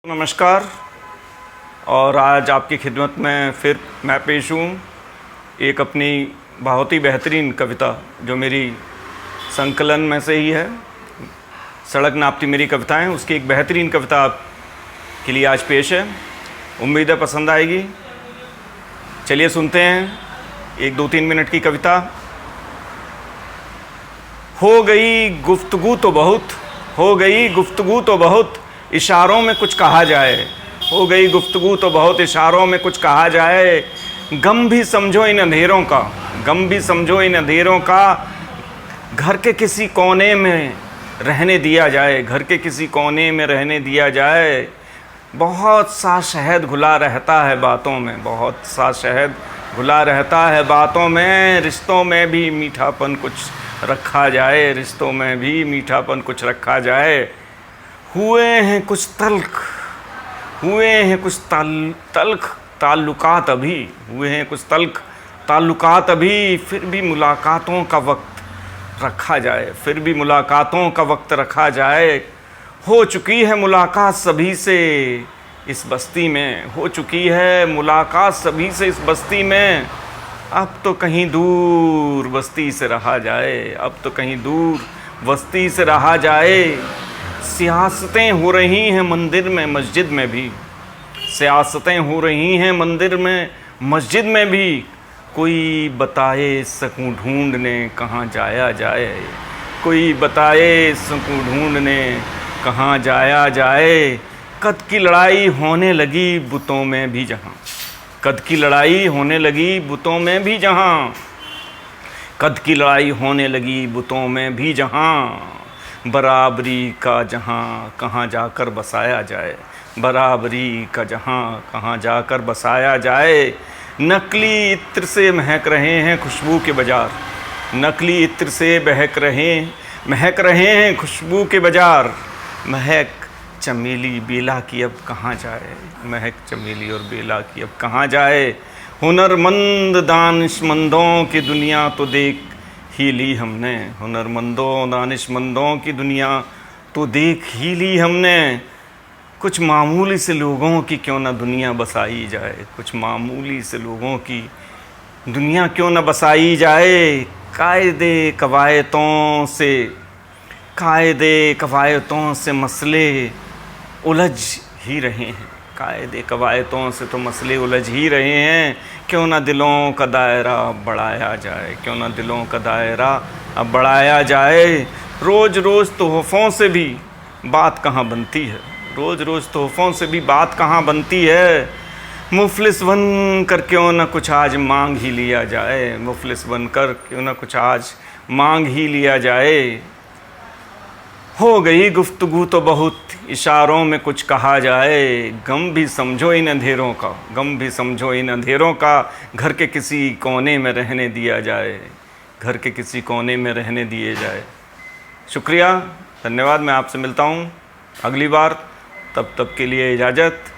नमस्कार। और आज आपकी खिदमत में फिर मैं पेश हूँ एक अपनी बहुत ही बेहतरीन कविता जो मेरी संकलन में से ही है। सड़क नापती मेरी कविताएं, उसकी एक बेहतरीन कविता आपके लिए आज पेश है। उम्मीद है पसंद आएगी। चलिए सुनते हैं एक 2-3 मिनट की कविता। हो गई गुफ्तगू तो बहुत, हो गई गुफ्तगू तो बहुत, इशारों में कुछ कहा जाए। हो गई गुफ्तगू तो बहुत, इशारों में कुछ कहा जाए। गम भी समझो इन अंधेरों का, गम भी समझो इन अंधेरों का, घर के किसी कोने में रहने दिया जाए, घर के किसी कोने में रहने दिया जाए। बहुत सा शहद घुला रहता है बातों में, बहुत सा शहद घुला रहता है बातों में। रिश्तों में भी मीठापन कुछ रखा जाए, रिश्तों में भी मीठापन कुछ रखा जाए। हुए हैं कुछ तल्ख, हुए हैं कुछ तल्ख ताल्लुकात अभी, हुए हैं कुछ तल्ख ताल्लुकात अभी, फिर भी मुलाकातों का वक्त रखा जाए, फिर भी मुलाकातों का वक्त रखा जाए। हो चुकी है मुलाकात सभी से इस बस्ती में, हो चुकी है मुलाकात सभी से इस बस्ती में। अब तो कहीं दूर बस्ती से रहा जाए, अब तो कहीं दूर बस्ती से रहा जाए। सियासतें हो रही हैं मंदिर में मस्जिद में भी, सियासतें हो रही हैं मंदिर में मस्जिद में भी। कोई बताए सकूं ढूंढने कहाँ जाया जाए, कोई बताए सकूं ढूंढने कहाँ जाया जाए। कद की लड़ाई होने लगी बुतों में भी जहाँ, कद की लड़ाई होने लगी बुतों में भी जहाँ, कद की लड़ाई होने लगी बुतों में भी जहाँ। बराबरी का जहाँ कहाँ जाकर बसाया जाए, बराबरी का जहाँ कहाँ जाकर बसाया जाए। नकली इत्र से महक रहे हैं खुशबू के बाज़ार, नकली इत्र से महक रहे हैं खुशबू के बाज़ार। महक चमेली बेला की अब कहाँ जाए, महक चमेली और बेला की अब कहाँ जाए। हुनरमंद दानिशमंदों की दुनिया तो देख ही ली हमने, हुनरमंदों दानिशमंदों की दुनिया तो देख ही ली हमने। कुछ मामूली से लोगों की क्यों ना दुनिया बसाई जाए, कुछ मामूली से लोगों की दुनिया क्यों ना बसाई जाए। कायदे कवायतों से मसले उलझ ही रहे हैं, कायदे कवायतों से तो मसले उलझ ही रहे हैं। क्यों ना दिलों का दायरा बढ़ाया जाए, क्यों ना दिलों का दायरा अब बढ़ाया जाए। रोज़ रोज़ तोहफ़ों से भी बात कहाँ बनती है, रोज़ रोज़ तोहफ़ों से भी बात कहाँ बनती है। मुफलिस बन कर क्यों ना कुछ आज मांग ही लिया जाए, मुफलिस बन कर क्यों ना कुछ आज मांग ही लिया जाए। हो गई गुफ्तगू तो बहुत, इशारों में कुछ कहा जाए। गम भी समझो इन अंधेरों का, गम भी समझो इन अंधेरों का, घर के किसी कोने में रहने दिया जाए, घर के किसी कोने में रहने दिए जाए। शुक्रिया, धन्यवाद। मैं आपसे मिलता हूँ अगली बार, तब तक के लिए इजाज़त।